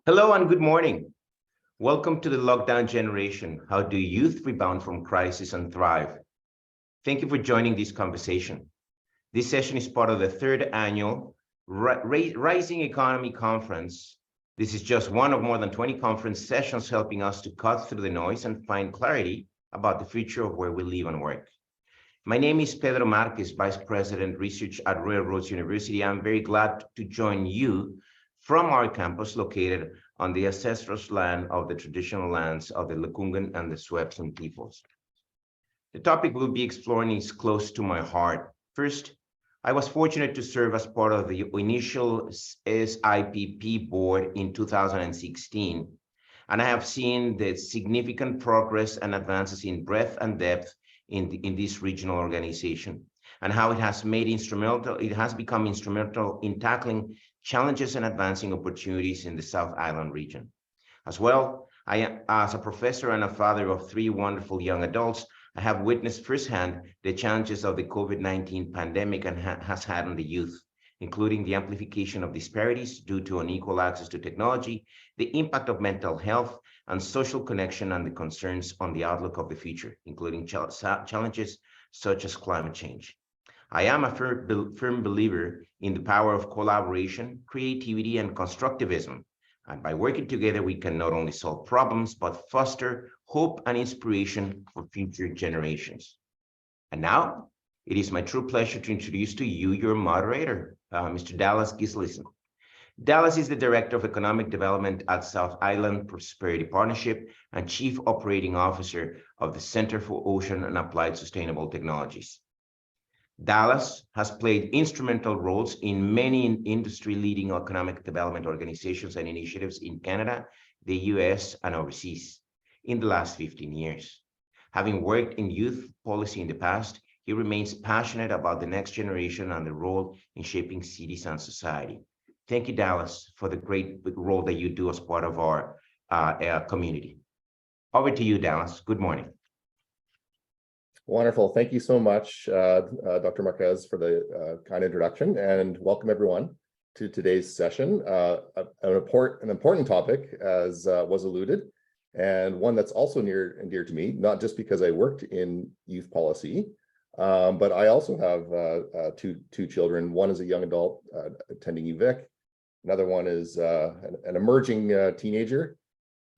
Hello and good morning. Welcome to the lockdown generation. How do youth rebound from crisis and thrive? Thank you for joining this conversation. This session is part of the third annual Rising Economy Conference. This is just one of more than 20 conference sessions helping us to cut through the noise and find clarity about the future of where we live and work. My name is Pedro Marquez, Vice President Research at Railroads University. I'm very glad to join you from our campus located on the ancestral land of the traditional lands of the Lukungan and the Swepson peoples. The topic we'll be exploring is close to my heart. First, I was fortunate to serve as part of the initial SIPP board in 2016, and I have seen the significant progress and advances in breadth and depth in this regional organization, and how it has become instrumental in tackling challenges and advancing opportunities in the South Island region. As well, as a professor and a father of three wonderful young adults, I have witnessed firsthand the challenges of the COVID-19 pandemic and has had on the youth, including the amplification of disparities due to unequal access to technology, the impact of mental health and social connection, and the concerns on the outlook of the future, including challenges such as climate change. I am a firm believer in the power of collaboration, creativity, and constructivism. And by working together, we can not only solve problems, but foster hope and inspiration for future generations. And now, it is my true pleasure to introduce to you your moderator, Mr. Dallas Gislason. Dallas is the Director of Economic Development at South Island Prosperity Partnership and Chief Operating Officer of the Center for Ocean and Applied Sustainable Technologies. Dallas has played instrumental roles in many industry-leading economic development organizations and initiatives in Canada, the US, and overseas in the last 15 years. Having worked in youth policy in the past, he remains passionate about the next generation and the role in shaping cities and society. Thank you, Dallas, for the great role that you do as part of our community. Over to you, Dallas. Good morning. Wonderful. Thank you so much, Dr. Marquez, for the kind introduction, and welcome everyone to today's session. An important topic, as was alluded, and one that's also near and dear to me, not just because I worked in youth policy, but I also have two children. One is a young adult attending UVic. Another one is an emerging teenager.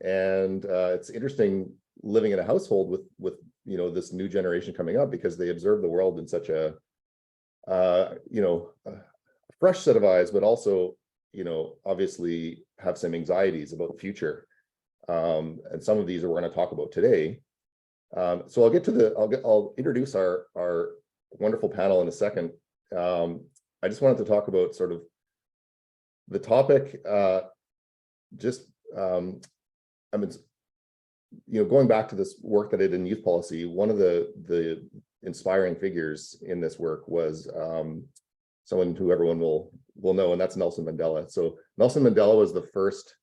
And it's interesting living in a household with this new generation coming up, because they observe the world in such a fresh set of eyes, but also obviously have some anxieties about the future, and some of these we're going to talk about today. So I'll introduce our wonderful panel in a second. I just wanted to talk about sort of the topic. Going back to this work that I did in youth policy, one of the inspiring figures in this work was someone who everyone will know, and that's Nelson Mandela. So Nelson Mandela was the first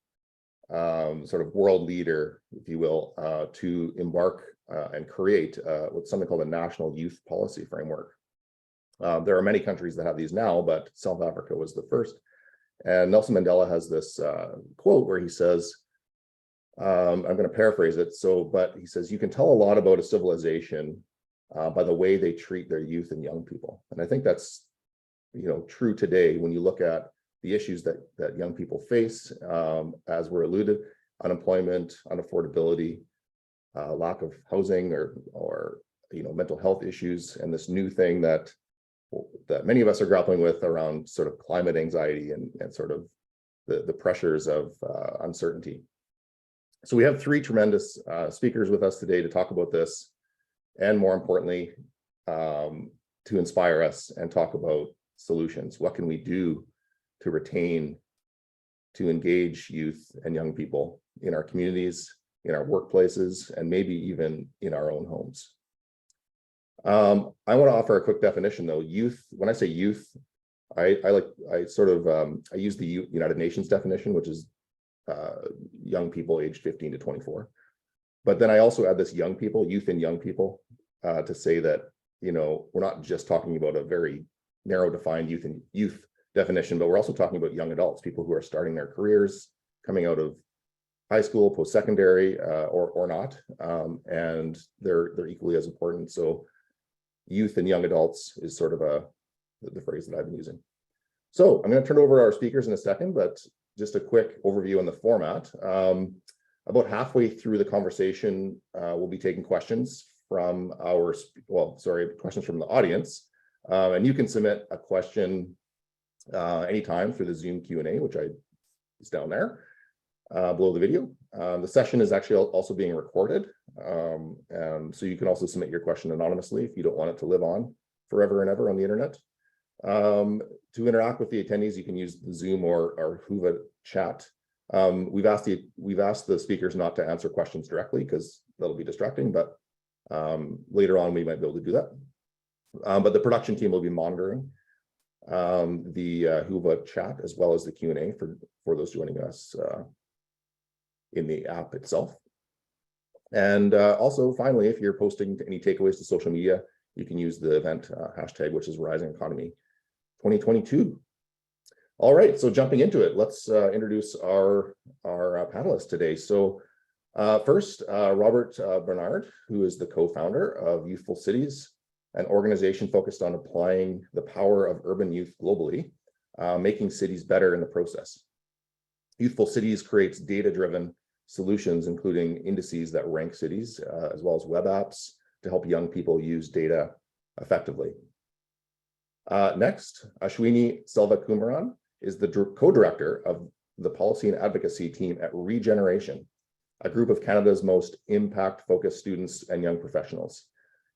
sort of world leader, if you will, to embark and create what's something called a national youth policy framework. There are many countries that have these now, but South Africa was the first. And Nelson Mandela has this quote where he says, I'm going to paraphrase it. But he says, you can tell a lot about a civilization by the way they treat their youth and young people. And I think that's, true today when you look at the issues that young people face, as were alluded: unemployment, unaffordability, lack of housing, or mental health issues, and this new thing that many of us are grappling with around sort of climate anxiety and sort of the pressures of uncertainty. So we have three tremendous speakers with us today to talk about this, and more importantly, to inspire us and talk about solutions. What can we do to retain, to engage youth and young people in our communities, in our workplaces, and maybe even in our own homes? I want to offer a quick definition, though. Youth, when I say youth, I use the United Nations definition, which is young people aged 15 to 24. But then I also add this young people, youth and young people, to say that, we're not just talking about a very narrow defined youth definition, but we're also talking about young adults, people who are starting their careers, coming out of high school, post-secondary, or not, and they're equally as important. So youth and young adults is sort of the phrase that I've been using. So I'm going to turn over our speakers in a second, but just a quick overview on the format. About halfway through the conversation, we'll be taking questions from questions from the audience. And you can submit a question anytime through the Zoom Q&A, which is down there below the video. The session is actually also being recorded. So you can also submit your question anonymously if you don't want it to live on forever and ever on the internet. To interact with the attendees, you can use the Zoom or Whova chat. We've asked the speakers not to answer questions directly because that'll be distracting, but later on we might be able to do that. But the production team will be monitoring the Whova chat as well as the Q&A for those joining us in the app itself. And also, finally, if you're posting any takeaways to social media, you can use the event hashtag, which is Rising Economy 2022. All right, so jumping into it, let's introduce our panelists today. So first, Robert Barnard, who is the co-founder of Youthful Cities, an organization focused on applying the power of urban youth globally, making cities better in the process. Youthful Cities creates data-driven solutions, including indices that rank cities, as well as web apps to help young people use data effectively. Next, Ashwini Selvakumaran is the co-director of the policy and advocacy team at Regeneration, a group of Canada's most impact-focused students and young professionals,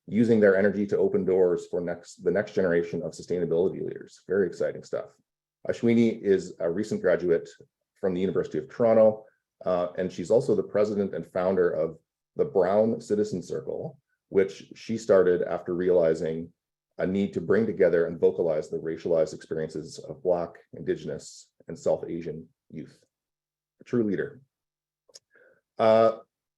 using their energy to open doors for the next generation of sustainability leaders. Very exciting stuff. Ashwini is a recent graduate from the University of Toronto, and she's also the president and founder of the Brown Citizen Circle, which she started after realizing a need to bring together and vocalize the racialized experiences of Black, Indigenous, and South Asian youth. A true leader.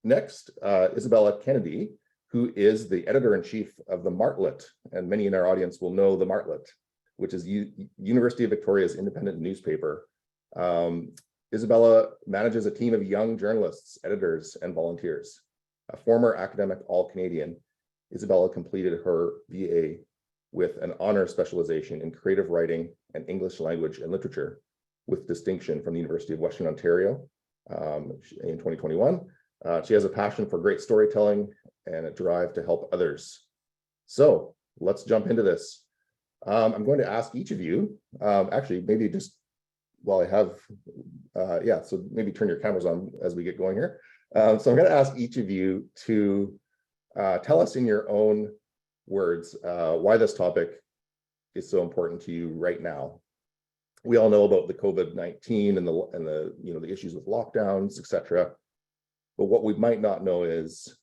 Next, Isabella Kennedy, who is the editor-in-chief of the Martlet, and many in our audience will know the Martlet, which is University of Victoria's independent newspaper. Isabella manages a team of young journalists, editors, and volunteers. A former academic All-Canadian, Isabella completed her BA with an honor specialization in creative writing and English language and literature with distinction from the University of Western Ontario in 2021. She has a passion for great storytelling and a drive to help others. So let's jump into this. I'm going to ask each of you, actually, maybe just while I have, so maybe turn your cameras on as we get going here. So I'm going to ask each of you to tell us in your own words why this topic is so important to you right now. We all know about the COVID-19 and the issues with lockdowns, etc. But what we might not know is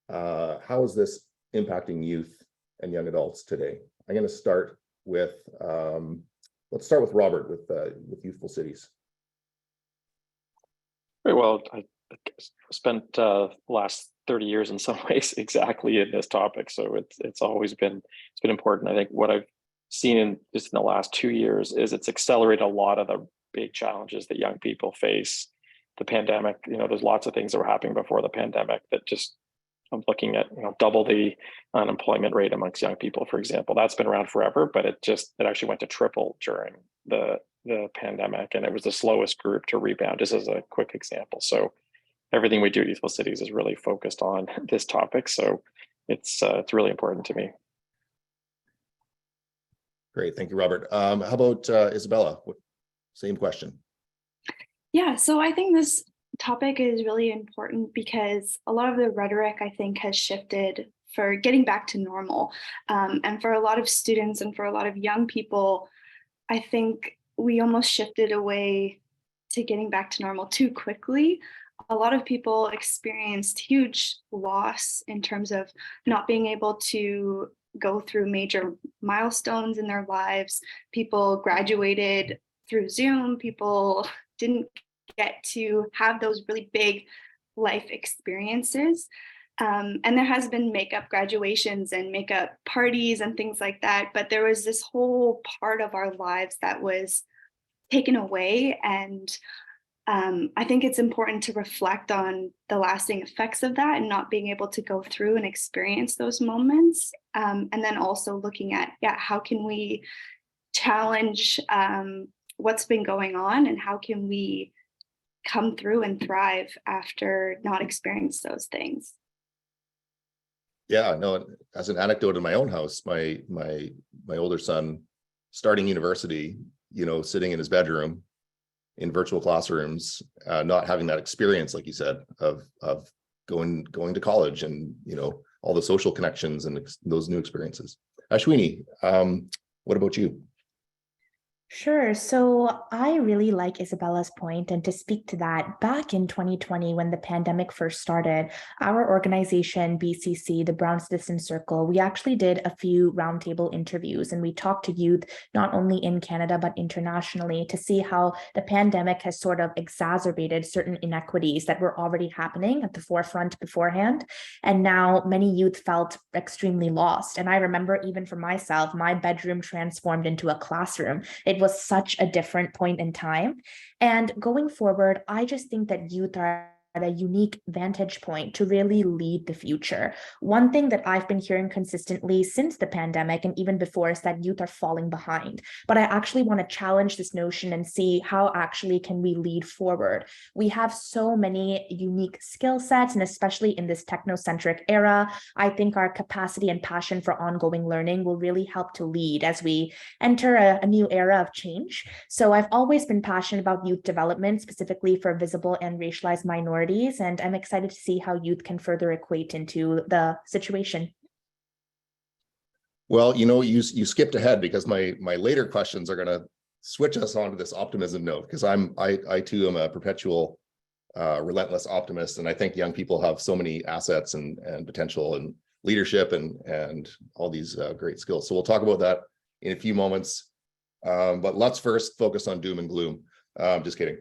how is this impacting youth and young adults today? I'm going to start with let's start with Robert with Youthful Cities. Very well. I spent the last 30 years in some ways exactly in this topic, so it's always been important. I think what I've seen in the last 2 years is it's accelerated a lot of the big challenges that young people face. The pandemic, there's lots of things that were happening before the pandemic that just, I'm looking at, double the unemployment rate amongst young people, for example. That's been around forever, but it actually went to triple during the pandemic, and it was the slowest group to rebound, just as a quick example. So everything we do at Youthful Cities is really focused on this topic. So it's really important to me. Great, thank you, Robert. How about Isabella? Same question. Yeah, so I think this topic is really important because a lot of the rhetoric, I think, has shifted for getting back to normal. And for a lot of students and for a lot of young people, I think we almost shifted away to getting back to normal too quickly. A lot of people experienced huge loss in terms of not being able to go through major milestones in their lives. People graduated through Zoom. People didn't get to have those really big life experiences. And there has been makeup graduations and makeup parties and things like that. But there was this whole part of our lives that was taken away. And I think it's important to reflect on the lasting effects of that and not being able to go through and experience those moments. And then also looking at, how can we challenge what's been going on, and how can we come through and thrive after not experience those things. Yeah, no, as an anecdote in my own house, my older son starting university, sitting in his bedroom in virtual classrooms, not having that experience, like you said, of going to college and, all the social connections and those new experiences. Ashwini, what about you? Sure. So I really like Isabella's point, and to speak to that, back in 2020, when the pandemic first started, our organization, BCC, the Brown Citizen Circle, we actually did a few roundtable interviews, and we talked to youth, not only in Canada, but internationally, to see how the pandemic has sort of exacerbated certain inequities that were already happening at the forefront beforehand. And now many youth felt extremely lost. And I remember, even for myself, my bedroom transformed into a classroom. It was such a different point in time. And going forward, I just think that youth are at a unique vantage point to really lead the future. One thing that I've been hearing consistently since the pandemic and even before is that youth are falling behind. But I actually want to challenge this notion and see how actually can we lead forward. We have so many unique skill sets, and especially in this technocentric era, I think our capacity and passion for ongoing learning will really help to lead as we enter a new era of change. So I've always been passionate about youth development, specifically for visible and racialized minorities, and I'm excited to see how youth can further equate into the situation. Well, you skipped ahead, because my later questions are going to switch us onto this optimism note, because I too am a perpetual relentless optimist, and I think young people have so many assets and potential and leadership and all these great skills. So we'll talk about that in a few moments, but let's first focus on doom and gloom. Just kidding.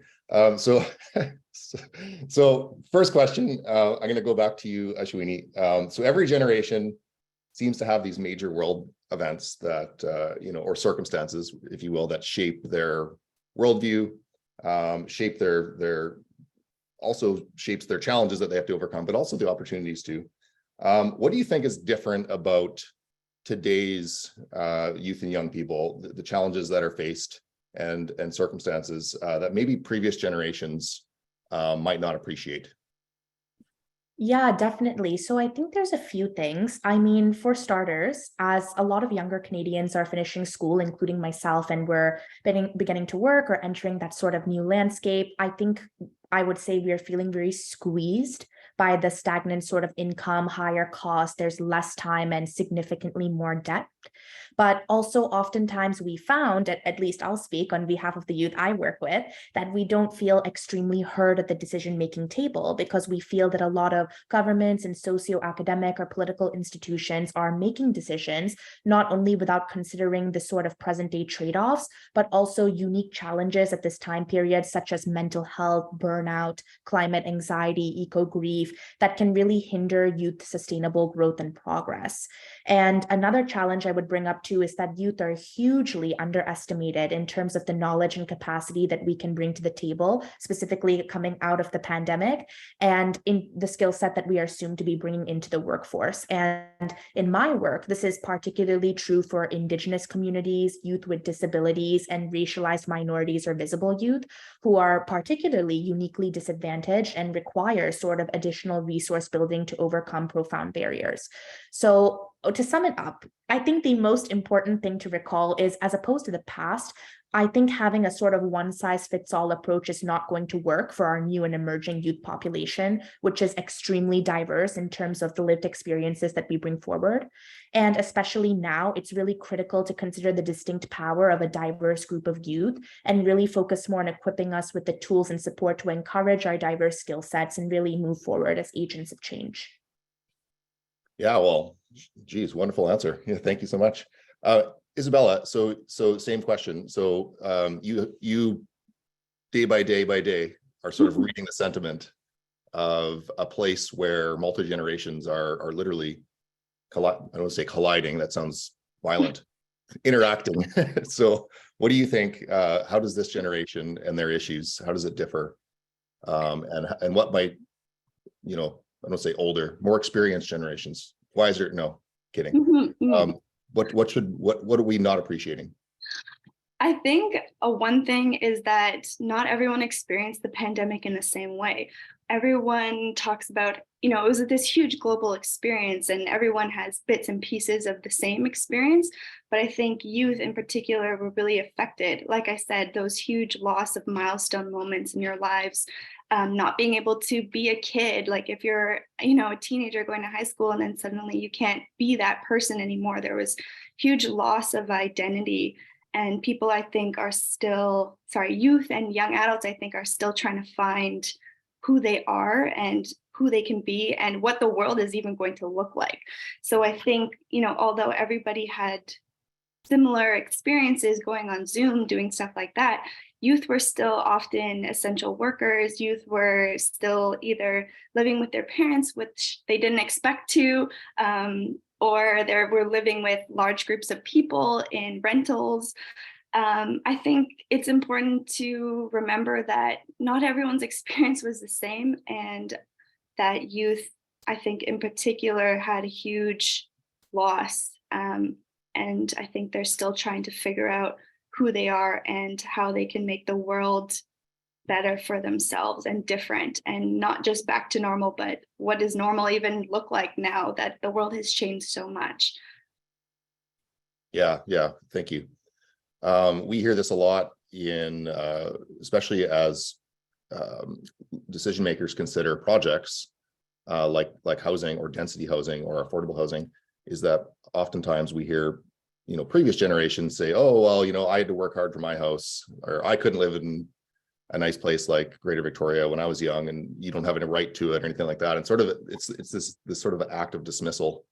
So first question, I'm going to go back to you, Ashwini. So every generation seems to have these major world events that, or circumstances, if you will, that shape their worldview, shape also shapes their challenges that they have to overcome, but also the opportunities too. What do you think is different about today's youth and young people, the challenges that are faced and circumstances that maybe previous generations might not appreciate? Yeah, definitely. So I think there's a few things. I mean, for starters, as a lot of younger Canadians are finishing school, including myself, and we're beginning to work or entering that sort of new landscape, I think I would say we are feeling very squeezed by the stagnant sort of income, higher cost. There's less time and significantly more debt. But also oftentimes we found, at least I'll speak on behalf of the youth I work with, that we don't feel extremely heard at the decision-making table, because we feel that a lot of governments and socio-academic or political institutions are making decisions not only without considering the sort of present-day trade-offs, but also unique challenges at this time period, such as mental health, burnout, climate anxiety, eco-grief, that can really hinder youth sustainable growth and progress. And another challenge I would bring up too is that youth are hugely underestimated in terms of the knowledge and capacity that we can bring to the table, specifically coming out of the pandemic, and in the skill set that we are assumed to be bringing into the workforce. And in my work, this is particularly true for Indigenous communities, youth with disabilities, and racialized minorities or visible youth, who are particularly uniquely disadvantaged and require sort of additional resource building to overcome profound barriers. So to sum it up, I think the most important thing to recall is, as opposed to the past, I think having a sort of one-size-fits-all approach is not going to work for our new and emerging youth population, which is extremely diverse in terms of the lived experiences that we bring forward. And especially now, it's really critical to consider the distinct power of a diverse group of youth and really focus more on equipping us with the tools and support to encourage our diverse skill sets and really move forward as agents of change. Yeah, well, geez, wonderful answer. Yeah, thank you so much. Isabella, so same question. So you day by day are sort of reading the sentiment of a place where multi-generations are literally, I don't want to say colliding, that sounds violent, interacting. So what do you think, how does this generation and their issues, how does it differ and what might, you know, I don't say older, more experienced generations, wiser, no, kidding. What are we not appreciating? I think one thing is that not everyone experienced the pandemic in the same way. Everyone talks about, you know, it was this huge global experience and everyone has bits and pieces of the same experience. But I think youth in particular were really affected. Like I said, those huge loss of milestone moments in your lives, not being able to be a kid. Like if you're, you know, a teenager going to high school and then suddenly you can't be that person anymore. There was huge loss of identity. And people, I think, are still, youth and young adults, I think, are still trying to find who they are and who they can be and what the world is even going to look like. So I think, you know, although everybody had similar experiences going on Zoom, doing stuff like that, youth were still often essential workers. Youth were still either living with their parents, which they didn't expect to, or they were living with large groups of people in rentals. I think it's important to remember that not everyone's experience was the same, and that youth, I think in particular, had a huge loss. And I think they're still trying to figure out who they are and how they can make the world better for themselves and different, and not just back to normal, but what does normal even look like now that the world has changed so much? Yeah, thank you. We hear this a lot in, especially as decision makers consider projects like housing or density housing or affordable housing, is that oftentimes we hear, you know, previous generations say, oh, well, you know, I had to work hard for my house, or I couldn't live in a nice place like Greater Victoria when I was young, and you don't have any right to it or anything like that. And sort of it's this sort of an act of dismissal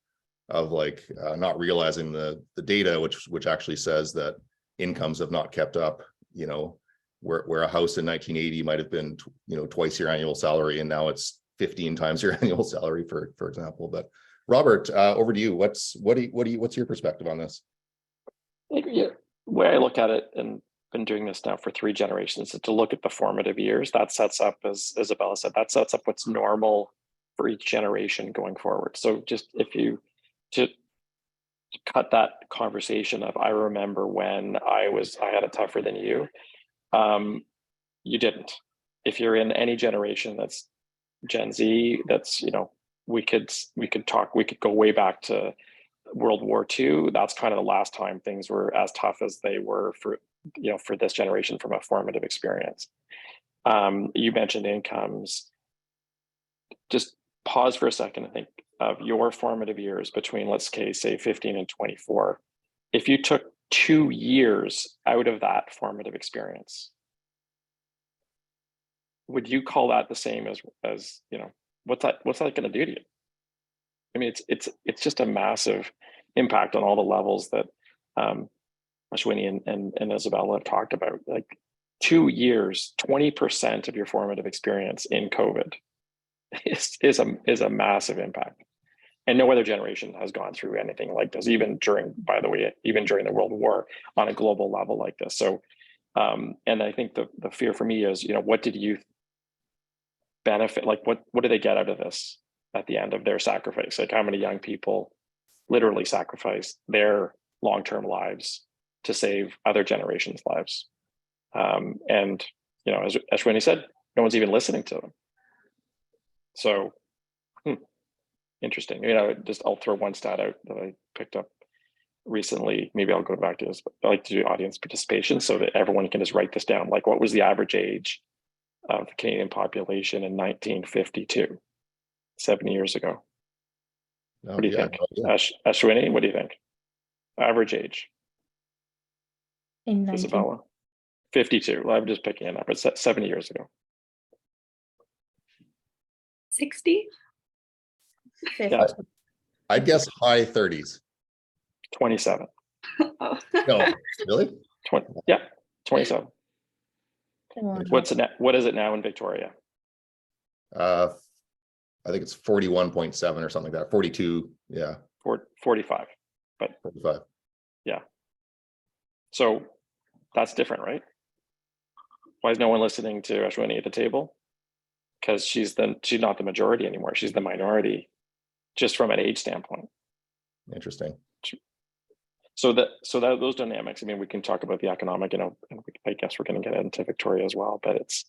of like not realizing the data, which actually says that incomes have not kept up, you know, where a house in 1980 might have been, you know, twice your annual salary, and now it's 15 times your annual salary, for example. But Robert, over to you. What's your perspective on this? The way I look at it, and been doing this now for 3 generations, is to look at the formative years. That sets up, as Isabella said, that sets up what's normal for each generation going forward. So just if you to cut that conversation of, I remember when I had it tougher than you, you didn't. If you're in any generation that's Gen Z, that's, you know, we could go way back to World War II. That's kind of the last time things were as tough as they were for, you know, for this generation from a formative experience. You mentioned incomes. Just pause for a second and think of your formative years between, let's say 15 and 24. If you took 2 years out of that formative experience, would you call that the same as you know, what's that going to do to you? I mean, it's just a massive impact on all the levels that Ashwini and Isabella have talked about. Like 2 years, 20% of your formative experience in COVID is a massive impact. And no other generation has gone through anything like this, even during the World War, on a global level like this. So, and I think the fear for me is, you know, what did youth benefit? Like, what do they get out of this at the end of their sacrifice? Like, how many young people literally sacrificed their long-term lives to save other generations' lives? And, you know, as Ashwini said, no one's even listening to them. So, interesting. You know, I'll throw one stat out that I picked up recently. Maybe I'll go back to this, but I like to do audience participation so that everyone can just write this down. Like, what was the average age of the Canadian population in 1952, 70 years ago? What do you think? Ashwini, what do you think? Average age? In Isabella? 52. Well, I'm just picking a number. It's 70 years ago. 60? Yeah. I'd guess high 30s. 27. Oh. No, really? 27. What is it now in Victoria? I think it's 41.7 or something like that. 42. Yeah. 45. But 45. Yeah. So that's different, right? Why is no one listening to Ashwini at the table? because she's not the majority anymore. She's the minority, just from an age standpoint. Interesting. So those dynamics. I mean, we can talk about the economic, and I guess we're going to get into Victoria as well. But it's,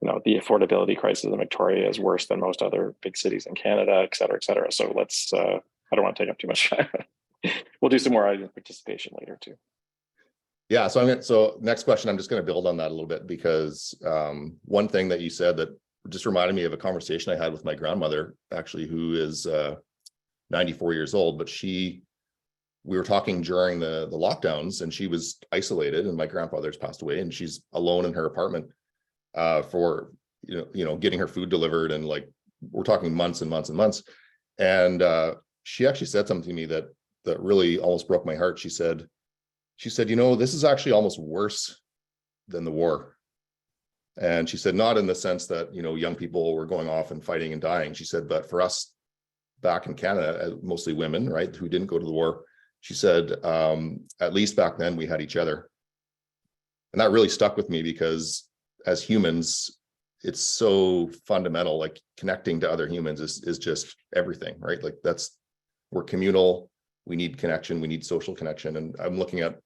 the affordability crisis in Victoria is worse than most other big cities in Canada, et cetera, et cetera. So let's. I don't want to take up too much time. We'll do some more audience participation later too. Yeah. So next question, I'm just going to build on that a little bit, because one thing that you said that just reminded me of a conversation I had with my grandmother, actually, who is 94 years old, but we were talking during the lockdowns, and she was isolated, and my grandfather's passed away, and she's alone in her apartment for getting her food delivered, and like we're talking months and months and months. And she actually said something to me that really almost broke my heart. She said, this is actually almost worse than the war. And she said, not in the sense that, young people were going off and fighting and dying. She said, but for us back in Canada, mostly women, right, who didn't go to the war, she said, at least back then we had each other. And that really stuck with me, because as humans, it's so fundamental, like connecting to other humans is just everything, right? Like we're communal, we need connection, we need social connection. And I'm looking at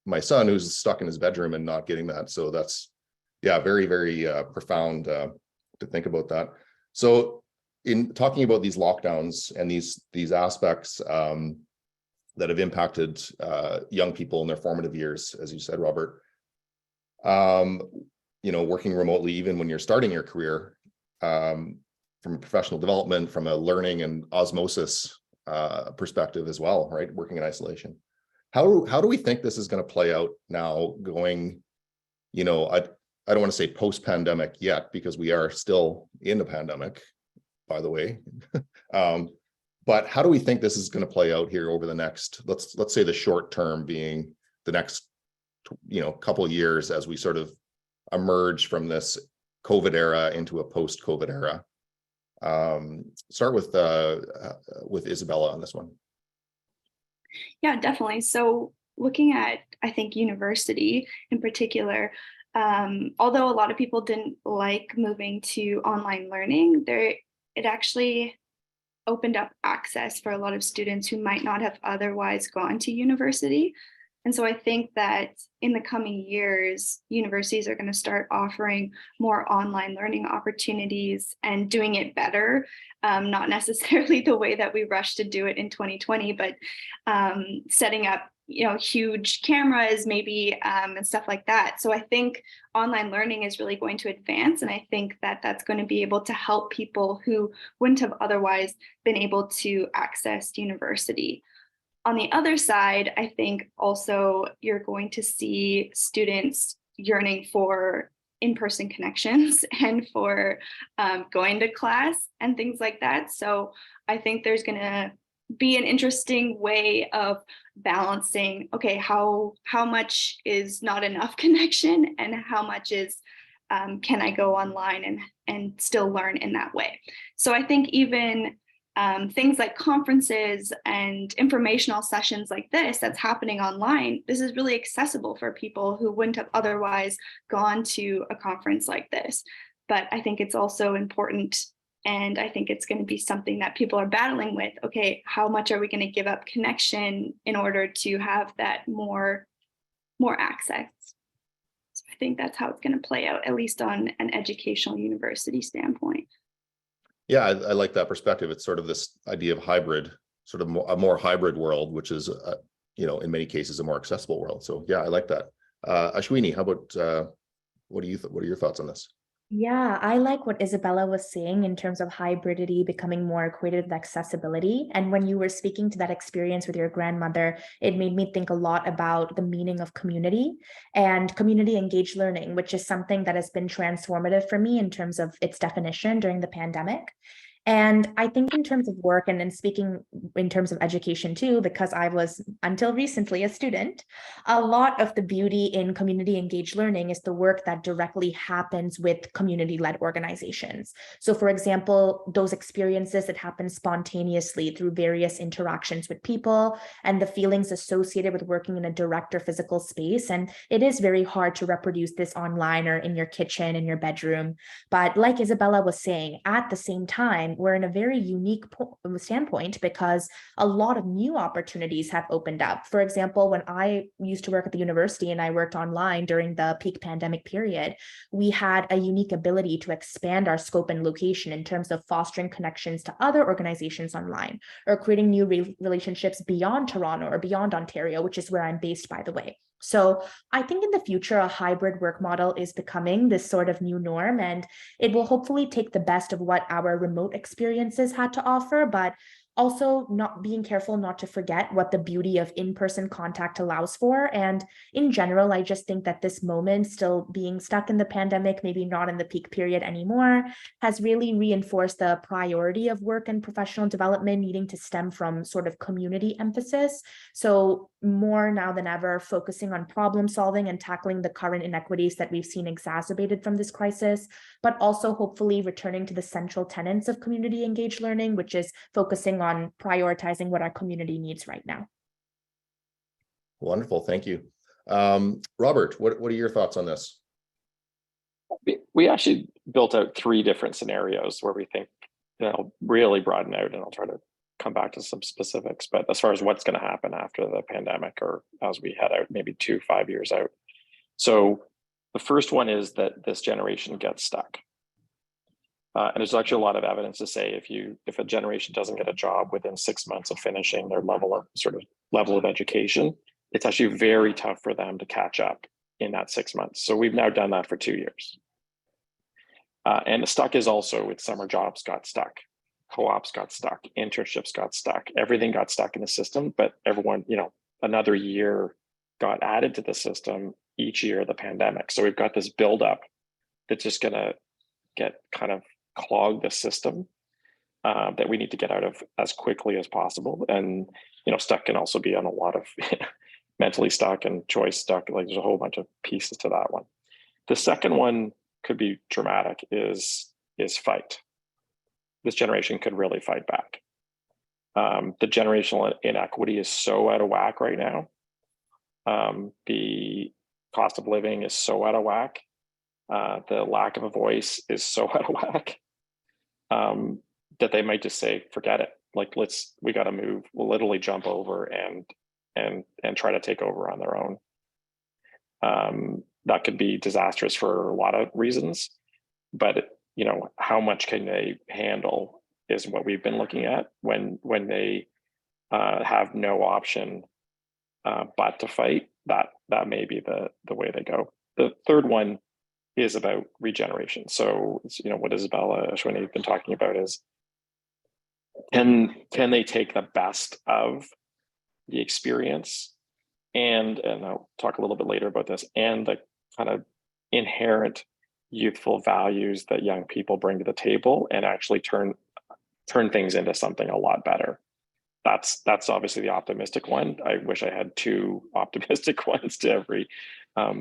my son who's stuck in his bedroom and not getting that. So that's, very, very profound to think about that. So in talking about these lockdowns and these aspects that have impacted young people in their formative years, as you said, Robert, working remotely, even when you're starting your career, from a professional development, from a learning and osmosis perspective as well, right? Working in isolation. How do we think this is going to play out now going, I don't want to say post-pandemic yet, because we are still in the pandemic, by the way. But how do we think this is going to play out here over the next, let's say the short term being the next, couple of years, as we sort of emerge from this COVID era into a post-COVID era? Start with Isabella on this one. Yeah, definitely. So looking at, I think, university in particular, although a lot of people didn't like moving to online learning, it actually opened up access for a lot of students who might not have otherwise gone to university. And so I think that in the coming years, universities are going to start offering more online learning opportunities and doing it better, not necessarily the way that we rushed to do it in 2020, but setting up huge cameras maybe and stuff like that. So I think online learning is really going to advance, and I think that that's going to be able to help people who wouldn't have otherwise been able to access university. On the other side, I think also you're going to see students yearning for in-person connections and for going to class and things like that. So I think there's going to be an interesting way of balancing, okay, how much is not enough connection and how much is can I go online and still learn in that way. So I think even things like conferences and informational sessions like this that's happening online, this is really accessible for people who wouldn't have otherwise gone to a conference like this. But I think it's also important, and I think it's going to be something that people are battling with. Okay, how much are we going to give up connection in order to have that more access? So I think that's how it's going to play out, at least on an educational university standpoint. Yeah, I like that perspective. It's sort of this idea of hybrid, sort of a more hybrid world, which is, in many cases, a more accessible world. So yeah, I like that. Ashwini, how about what are your thoughts on this? Yeah, I like what Isabella was saying in terms of hybridity becoming more equated with accessibility. And when you were speaking to that experience with your grandmother, it made me think a lot about the meaning of community and community engaged learning, which is something that has been transformative for me in terms of its definition during the pandemic. And I think in terms of work, and then speaking in terms of education too, because I was until recently a student, a lot of the beauty in community engaged learning is the work that directly happens with community-led organizations. So for example, those experiences that happen spontaneously through various interactions with people and the feelings associated with working in a direct or physical space. And it is very hard to reproduce this online or in your kitchen, in your bedroom. But like Isabella was saying, at the same time, we're in a very unique standpoint because a lot of new opportunities have opened up. For example, when I used to work at the university and I worked online during the peak pandemic period, we had a unique ability to expand our scope and location in terms of fostering connections to other organizations online or creating new relationships beyond Toronto or beyond Ontario, which is where I'm based, by the way. So I think in the future, a hybrid work model is becoming this sort of new norm, and it will hopefully take the best of what our remote experiences had to offer, but also not being careful not to forget what the beauty of in-person contact allows for. And in general, I just think that this moment, still being stuck in the pandemic, maybe not in the peak period anymore, has really reinforced the priority of work and professional development needing to stem from sort of community emphasis. So more now than ever, focusing on problem solving and tackling the current inequities that we've seen exacerbated from this crisis, but also hopefully returning to the central tenets of community engaged learning, which is focusing on prioritizing what our community needs right now. Wonderful, thank you. Robert, what are your thoughts on this? We actually built out 3 different scenarios where we think, really broaden out, and I'll try to come back to some specifics, but as far as what's going to happen after the pandemic or as we head out maybe 2-5 years out. So the first one is that this generation gets stuck. And there's actually a lot of evidence to say if a generation doesn't get a job within 6 months of finishing their level of education, it's actually very tough for them to catch up in that 6 months. So we've now done that for 2 years. And the stuck is also with summer jobs got stuck, co-ops got stuck, internships got stuck, everything got stuck in the system, but everyone, another year got added to the system each year of the pandemic. So we've got this buildup that's just going to get kind of clog the system that we need to get out of as quickly as possible. And stuck can also be on a lot of mentally stuck and choice stuck. Like there's a whole bunch of pieces to that one. The second one could be dramatic is fight. This generation could really fight back. The generational inequity is so out of whack right now. The cost of living is so out of whack. The lack of a voice is so out of whack that they might just say, forget it. Like, we got to move. We'll literally jump over and try to take over on their own. That could be disastrous for a lot of reasons, but how much can they handle is what we've been looking at when they have no option but to fight. That may be the way they go. The third one is about regeneration. So what Isabella, Ashwini have been talking about is can they take the best of the experience and I'll talk a little bit later about this, and the kind of inherent youthful values that young people bring to the table and actually turn things into something a lot better. That's obviously the optimistic one. I wish I had 2 optimistic ones to every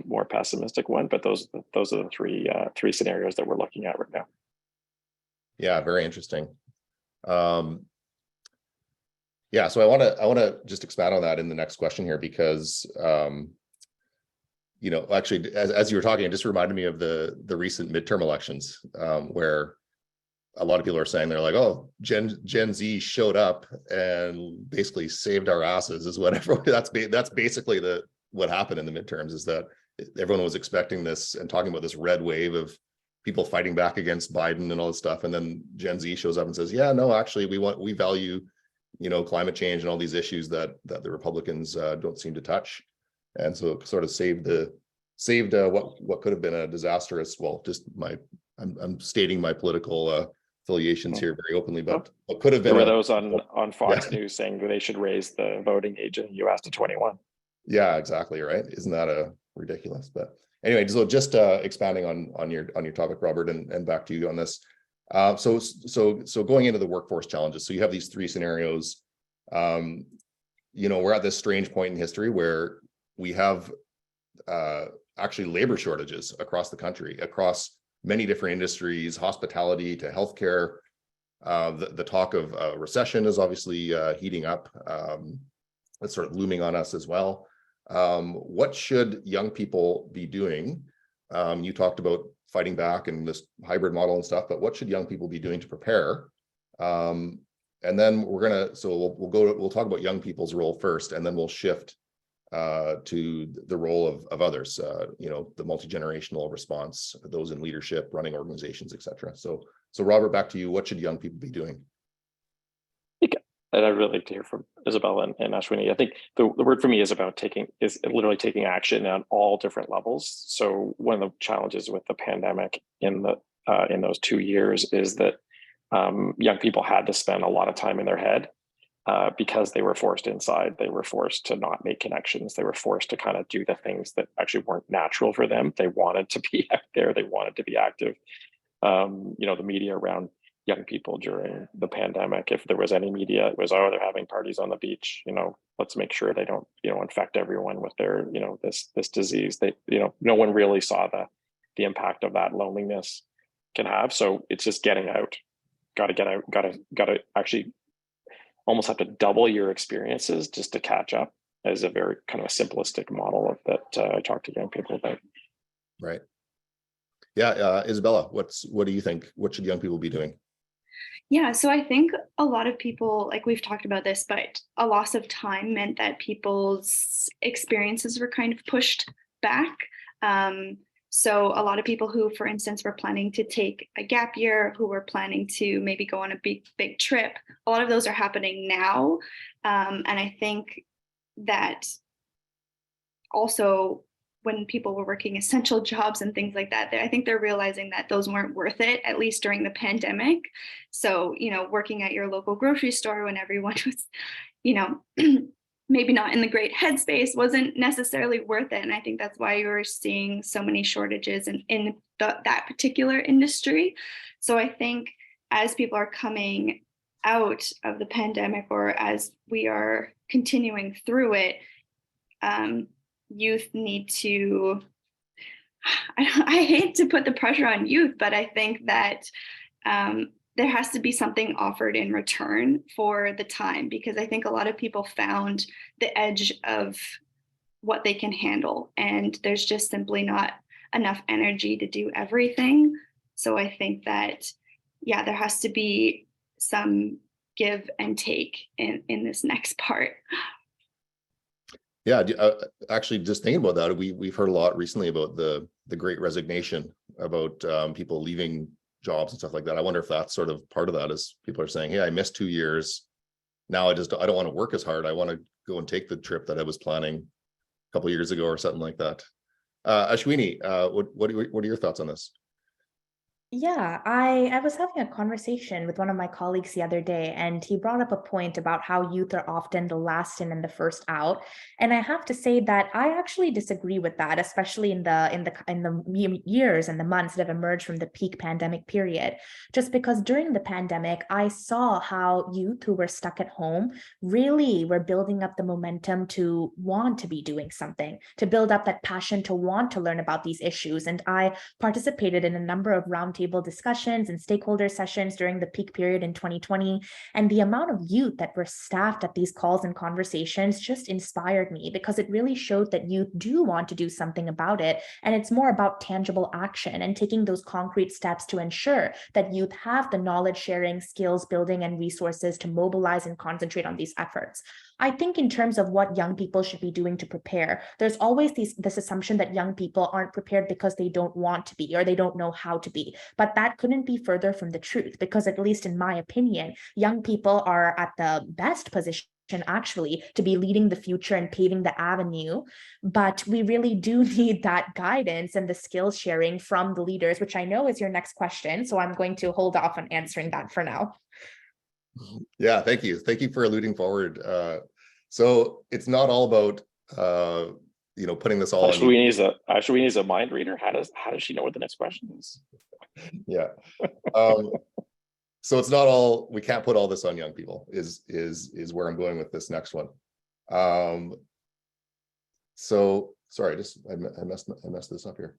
more pessimistic one, but those are the three scenarios that we're looking at right now. Yeah, very interesting. Yeah, so I want to just expand on that in the next question here, because actually, as you were talking, it just reminded me of the recent midterm elections, where a lot of people are saying they're like, oh, Gen Z showed up and basically saved our asses, is what everyone. That's basically what happened in the midterms, is that everyone was expecting this and talking about this red wave of people fighting back against Biden and all this stuff, and then Gen Z shows up and says, yeah, no, actually, we value climate change and all these issues that the Republicans don't seem to touch, and so it sort of saved what could have been a disastrous. Well, just I'm stating my political affiliations here very openly, but what could have been. There were those on Fox News saying that they should raise the voting age in the U.S. to 21. Yeah, exactly right. Isn't that ridiculous? But anyway, so just expanding on your topic, Robert, and back to you on this. So going into the workforce challenges, so you have these three scenarios. We're at this strange point in history where we have actually labor shortages across the country, across many different industries, hospitality to healthcare. The talk of recession is obviously heating up. It's sort of looming on us as well. What should young people be doing? You talked about fighting back and this hybrid model and stuff, but what should young people be doing to prepare? And then we'll talk about young people's role first, and then we'll shift to the role of others, the multi-generational response, those in leadership, running organizations, etc. So Robert, back to you. What should young people be doing? And I'd really like to hear from Isabella and Ashwini. I think the word for me is literally taking action on all different levels. So one of the challenges with the pandemic in those 2 years is that young people had to spend a lot of time in their head because they were forced inside. They were forced to not make connections. They were forced to kind of do the things that actually weren't natural for them. They wanted to be out there. They wanted to be active. The media around young people during the pandemic, if there was any media, it was, they're having parties on the beach, let's make sure they don't, infect everyone with their, this disease. No one really saw the impact of that loneliness can have. So it's just getting out, got to get out, got to actually almost have to double your experiences just to catch up, as a very kind of a simplistic model of that I talk to young people about. Right. Yeah. Isabella, what do you think? What should young people be doing? Yeah, so I think a lot of people, like we've talked about this, but a loss of time meant that people's experiences were kind of pushed back. So a lot of people who, for instance, were planning to take a gap year, who were planning to maybe go on a big trip, a lot of those are happening now. And I think that also when people were working essential jobs and things like that, I think they're realizing that those weren't worth it, at least during the pandemic. So, working at your local grocery store when everyone was, maybe not in the great headspace wasn't necessarily worth it. And I think that's why you're seeing so many shortages in that particular industry. So I think as people are coming out of the pandemic, or as we are continuing through it, youth need to, I hate to put the pressure on youth, but I think that there has to be something offered in return for the time, because I think a lot of people found the edge of what they can handle, and there's just simply not enough energy to do everything. So I think that, there has to be some give and take in this next part. Yeah, actually, just thinking about that, we've heard a lot recently about the Great Resignation, about people leaving jobs and stuff like that. I wonder if that's sort of part of that, is people are saying, "Hey, I missed 2 years. Now I don't want to work as hard. I want to go and take the trip that I was planning a couple of years ago," or something like that. Ashwini, what are your thoughts on this? Yeah, I was having a conversation with one of my colleagues the other day, and he brought up a point about how youth are often the last in and the first out. And I have to say that I actually disagree with that, especially in the years and the months that have emerged from the peak pandemic period. Just because during the pandemic, I saw how youth who were stuck at home really were building up the momentum to want to be doing something, to build up that passion to want to learn about these issues. And I participated in a number of roundtable discussions and stakeholder sessions during the peak period in 2020. And the amount of youth that were staffed at these calls and conversations just inspired me, because it really showed that youth do want to do something about it. And it's more about tangible action and taking those concrete steps to ensure that youth have the knowledge sharing, skills building, and resources to mobilize and concentrate on these efforts. I think in terms of what young people should be doing to prepare, there's always this assumption that young people aren't prepared because they don't want to be, or they don't know how to be. But that couldn't be further from the truth, because at least in my opinion, young people are at the best position actually to be leading the future and paving the avenue. But we really do need that guidance and the skills sharing from the leaders, which I know is your next question. So I'm going to hold off on answering that for now. Yeah, thank you. Thank you for alluding forward. So it's not all about putting this all Ashwini is a mind reader. How does she know what the next question is? Yeah. So it's not all, we can't put all this on young people is where I'm going with this next one. So sorry, I messed this up here.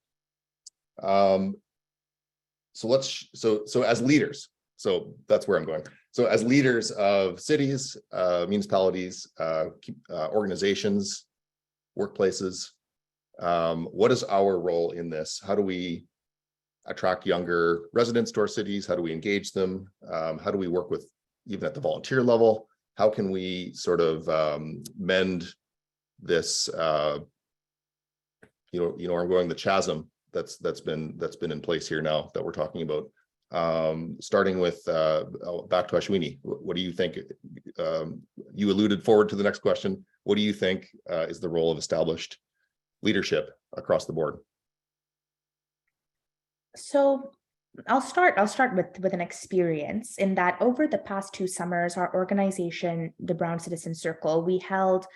So as leaders, so that's where I'm going. So as leaders of cities, municipalities, organizations, workplaces, what is our role in this? How do we attract younger residents to our cities? How do we engage them? How do we work with, even at the volunteer level? How can we sort of mend this, I'm going the chasm that's been in place here now that we're talking about. Starting with back to Ashwini, what do you think? You alluded forward to the next question. What do you think is the role of established leadership across the board? So I'll start with an experience in that over the past 2 summers, our organization, the Brown Citizen Circle, we held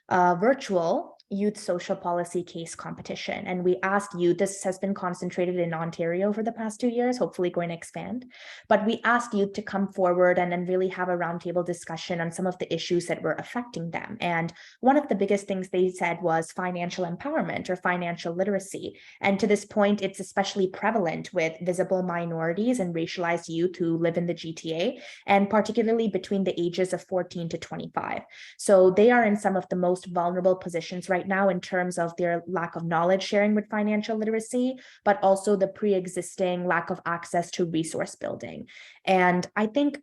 a virtual youth social policy case competition. And we asked youth, this has been concentrated in Ontario for the past 2 years, hopefully going to expand. But we asked youth to come forward and then really have a roundtable discussion on some of the issues that were affecting them. And one of the biggest things they said was financial empowerment or financial literacy. And to this point, it's especially prevalent with visible minorities and racialized youth who live in the GTA, and particularly between the ages of 14 to 25. So they are in some of the most vulnerable positions right now in terms of their lack of knowledge sharing with financial literacy, but also the pre-existing lack of access to resource building. And I think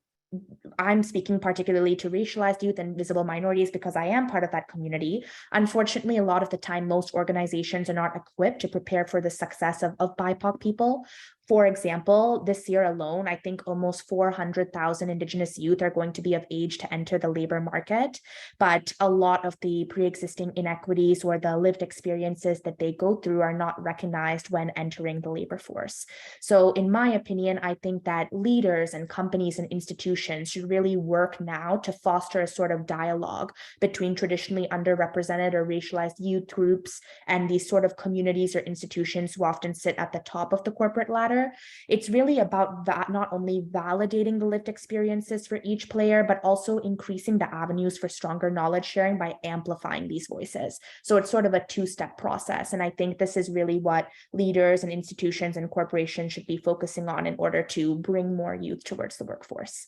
I'm speaking particularly to racialized youth and visible minorities because I am part of that community. Unfortunately, a lot of the time, most organizations are not equipped to prepare for the success of BIPOC people. For example, this year alone, I think almost 400,000 Indigenous youth are going to be of age to enter the labor market, but a lot of the pre-existing inequities or the lived experiences that they go through are not recognized when entering the labor force. So in my opinion, I think that leaders and companies and institutions should really work now to foster a sort of dialogue between traditionally underrepresented or racialized youth groups and these sort of communities or institutions who often sit at the top of the corporate ladder. It's really about not only validating the lived experiences for each player, but also increasing the avenues for stronger knowledge sharing by amplifying these voices. So it's sort of a 2-step process. And I think this is really what leaders and institutions and corporations should be focusing on in order to bring more youth towards the workforce.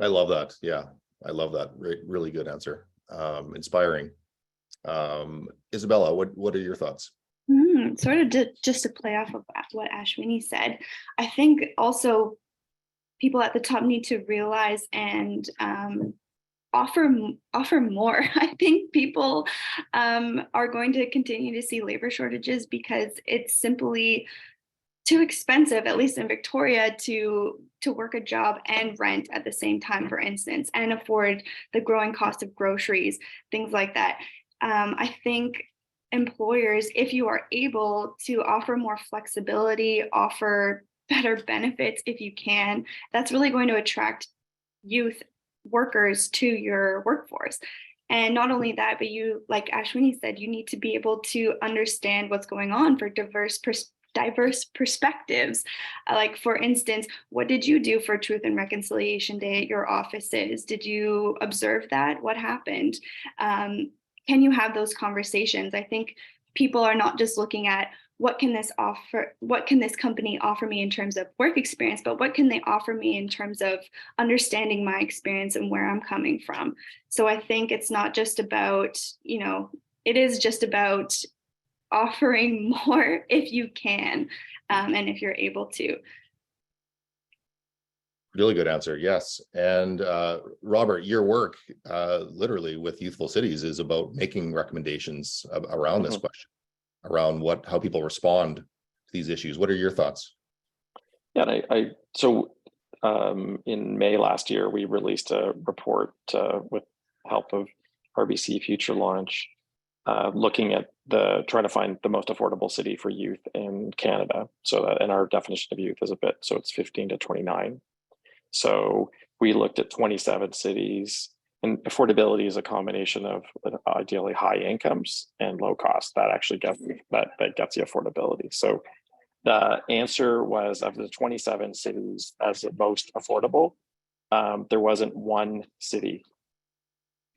I love that. Yeah, I love that. Really good answer. Inspiring. Isabella, what are your thoughts? Sort of just to play off of what Ashwini said, I think also people at the top need to realize and offer more. I think people are going to continue to see labor shortages because it's simply too expensive, at least in Victoria, to work a job and rent at the same time, for instance, and afford the growing cost of groceries, things like that. I think employers, if you are able to offer more flexibility, offer better benefits if you can, that's really going to attract youth workers to your workforce. And not only that, but you, like Ashwini said, you need to be able to understand what's going on for diverse perspectives. Like, for instance, what did you do for Truth and Reconciliation Day at your offices? Did you observe that? What happened? Can you have those conversations? I think people are not just looking at what can this company offer me in terms of work experience, but what can they offer me in terms of understanding my experience and where I'm coming from. So I think it's not just about, it is just about offering more if you can, and if you're able to. Really good answer. Yes. And Robert, your work literally with Youthful Cities is about making recommendations around this question, around how people respond to these issues. What are your thoughts? Yeah, so in May last year, we released a report with help of RBC Future Launch, looking at trying to find the most affordable city for youth in Canada. So and our definition of youth is so it's 15 to 29. So we looked at 27 cities, and affordability is a combination of ideally high incomes and low cost. That actually gets you affordability. So The answer was, of the 27 cities as the most affordable, there wasn't one city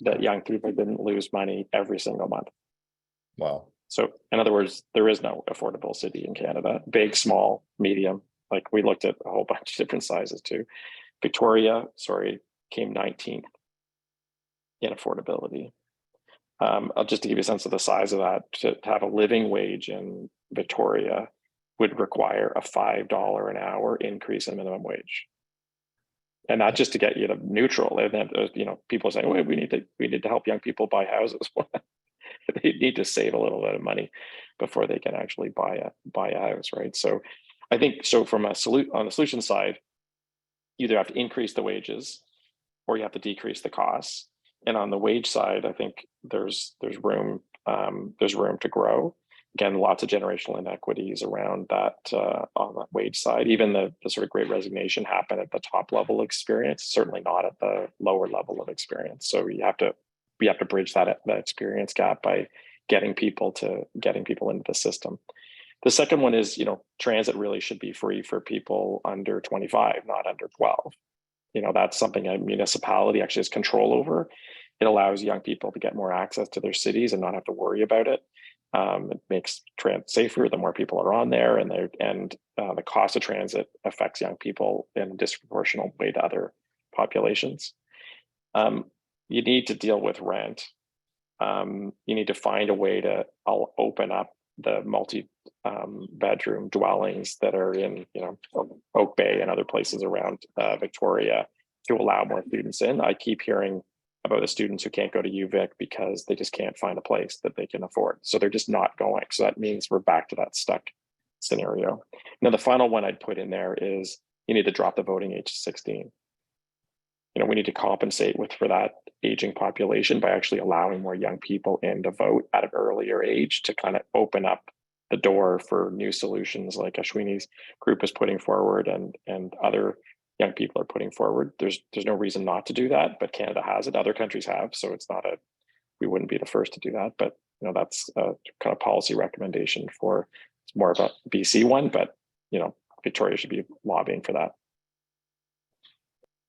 that young people didn't lose money every single month. Wow. So in other words, there is no affordable city in Canada, big, small, medium. Like we looked at a whole bunch of different sizes too. Victoria, came 19th in affordability. Just to give you a sense of the size of that, to have a living wage in Victoria would require a $5 an hour increase in minimum wage. And not just to get you to neutral. And then, people saying, "Oh, we need to help young people buy houses." They need to save a little bit of money before they can actually buy a house, right? So, I think from on the solution side, you either have to increase the wages, or you have to decrease the costs. And on the wage side, I think there's room to grow. Again, lots of generational inequities around that on the wage side. Even the sort of great resignation happened at the top level experience, certainly not at the lower level of experience. So we have to bridge that experience gap by getting people into the system. The second one is, transit really should be free for people under 25, not under 12. That's something a municipality actually has control over. It allows young people to get more access to their cities and not have to worry about it. It makes transit safer. The more people are on there, and the cost of transit affects young people in a disproportionate way to other populations. You need to deal with rent. You need to find a way to open up the multi-bedroom dwellings that are in, Oak Bay and other places around Victoria to allow more students in. I keep hearing about the students who can't go to UVic because they just can't find a place that they can afford. So they're just not going. So that means we're back to that stuck scenario. Now, the final one I'd put in there is you need to drop the voting age to 16. We need to compensate for that aging population by actually allowing more young people in to vote at an earlier age to kind of open up the door for new solutions like Ashwini's group is putting forward and other young people are putting forward. There's no reason not to do that, but Canada has it. Other countries have, so we wouldn't be the first to do that. But that's a kind of policy recommendation it's more of a BC one, but Victoria should be lobbying for that.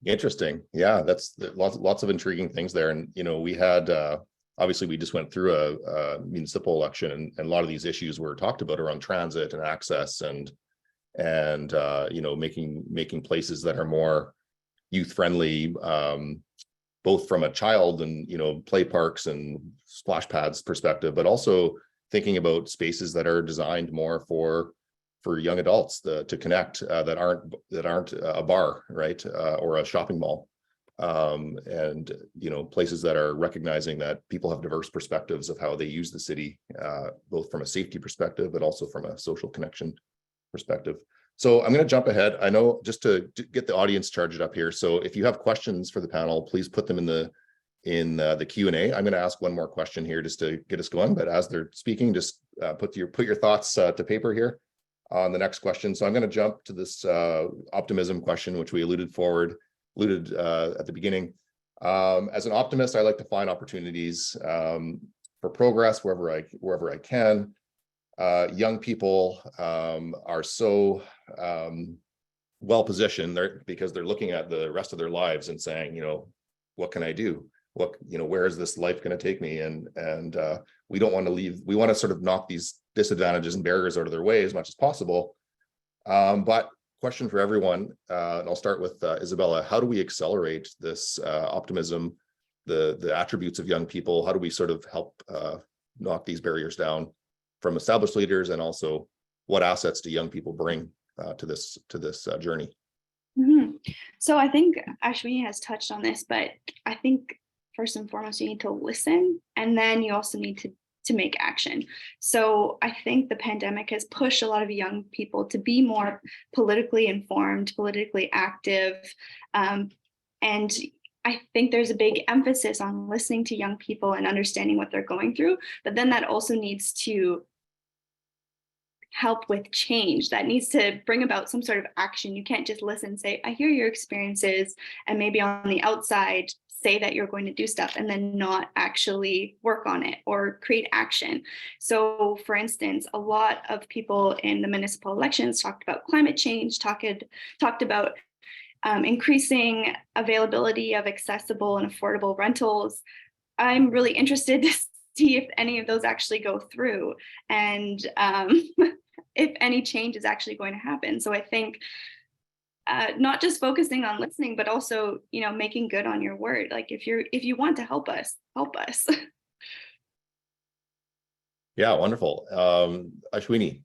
Interesting. Yeah, that's lots of intriguing things there. And we had obviously we just went through a municipal election, and a lot of these issues were talked about around transit and access and making places that are more youth friendly, both from a child and play parks and splash pads perspective, but also thinking about spaces that are designed more for young adults to connect that aren't a bar, right, or a shopping mall, and places that are recognizing that people have diverse perspectives of how they use the city, both from a safety perspective but also from a social connection perspective. So I'm going to jump ahead. I know, just to get the audience charged up here. So if you have questions for the panel, please put them in the Q&A. I'm going to ask one more question here just to get us going. But as they're speaking, just put your thoughts to paper here on the next question. So I'm going to jump to this optimism question, which we alluded at the beginning. As an optimist, I like to find opportunities for progress wherever I can. Young people are so well positioned because they're looking at the rest of their lives and saying, what can I do? Where is this life going to take me? And we don't want to leave. We want to sort of knock these disadvantages and barriers out of their way as much as possible. But question for everyone, and I'll start with Isabella. How do we accelerate this optimism, the attributes of young people? How do we sort of help knock these barriers down from established leaders, and also what assets do young people bring to this journey? Mm-hmm. So I think Ashwini has touched on this, but I think first and foremost, you need to listen, and then you also need to make action. So I think the pandemic has pushed a lot of young people to be more politically informed, politically active. And I think there's a big emphasis on listening to young people and understanding what they're going through, but then that also needs to help with change. That needs to bring about some sort of action. You can't just listen and say, I hear your experiences, and maybe on the outside say that you're going to do stuff and then not actually work on it or create action. So for instance, a lot of people in the municipal elections talked about climate change, talked about increasing availability of accessible and affordable rentals. I'm really interested to see if any of those actually go through and if any change is actually going to happen. So I think not just focusing on listening, but also, making good on your word. Like if you want to help us, help us. Yeah, wonderful. Ashwini.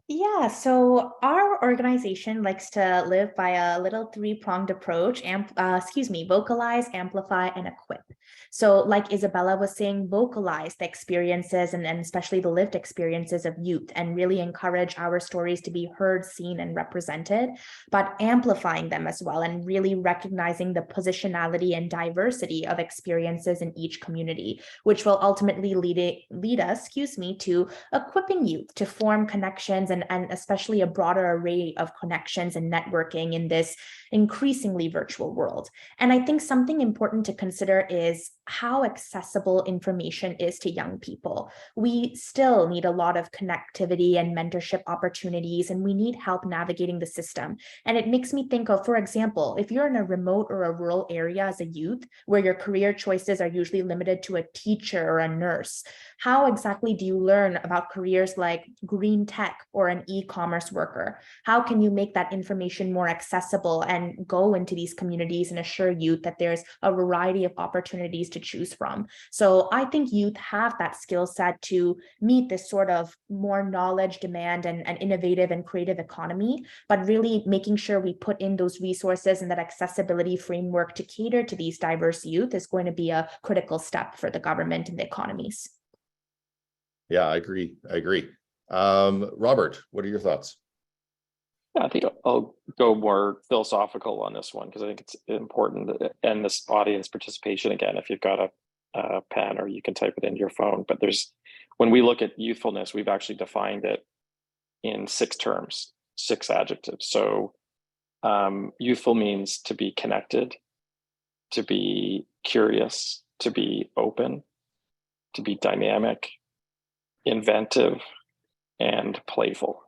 Yeah, so our organization likes to live by a little three-pronged approach, vocalize, amplify, and equip. So like Isabella was saying, vocalize the experiences and especially the lived experiences of youth and really encourage our stories to be heard, seen, and represented, but amplifying them as well and really recognizing the positionality and diversity of experiences in each community, which will ultimately lead us to equipping youth to form connections and especially a broader array of connections and networking in this increasingly virtual world. And I think something important to consider is how accessible information is to young people. We still need a lot of connectivity and mentorship opportunities, and we need help navigating the system. And it makes me think of, for example, if you're in a remote or a rural area as a youth, where your career choices are usually limited to a teacher or a nurse, how exactly do you learn about careers like green tech or an e-commerce worker? How can you make that information more accessible and go into these communities and assure youth that there's a variety of opportunities to choose from? So I think youth have that skill set to meet this sort of more knowledge demand and innovative and creative economy, but really making sure we put in those resources and that accessibility framework to cater to these diverse youth is going to be a critical step for the government and the economies. Yeah, I agree. Robert, what are your thoughts? Yeah, I think I'll go more philosophical on this one because I think it's important and this audience participation again, if you've got a pen or you can type it into your phone, but when we look at youthfulness, we've actually defined it in 6 terms, 6 adjectives. So youthful means to be connected, to be curious, to be open, to be dynamic, inventive, and playful.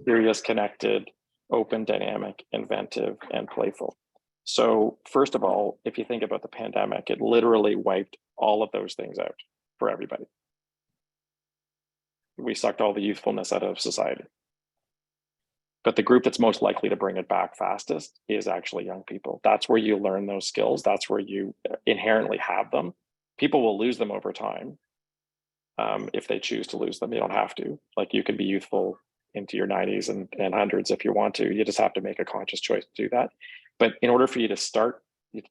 Curious, connected, open, dynamic, inventive, and playful. So first of all, if you think about the pandemic, it literally wiped all of those things out for everybody. We sucked all the youthfulness out of society. But the group that's most likely to bring it back fastest is actually young people. That's where you learn those skills. That's where you inherently have them. People will lose them over time. If they choose to lose them, you don't have to. Like you can be youthful into your 90s and 100s if you want to. You just have to make a conscious choice to do that. But in order for you to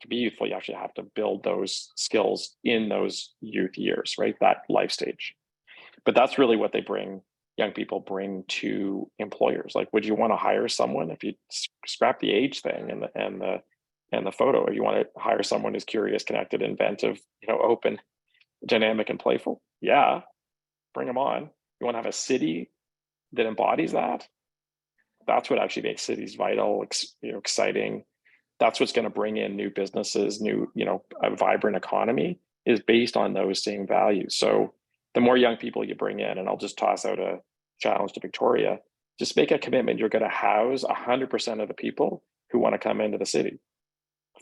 be youthful, you actually have to build those skills in those youth years, right? That life stage. But that's really what young people bring to employers. Like, would you want to hire someone if you scrap the age thing and the photo? If you want to hire someone who's curious, connected, inventive, open, dynamic, and playful? Yeah, bring them on. You want to have a city that embodies that? That's what actually makes cities vital, exciting. That's what's going to bring in new businesses, a vibrant economy is based on those same values. So the more young people you bring in, and I'll just toss out a challenge to Victoria, just make a commitment. You're going to house 100% of the people who want to come into the city.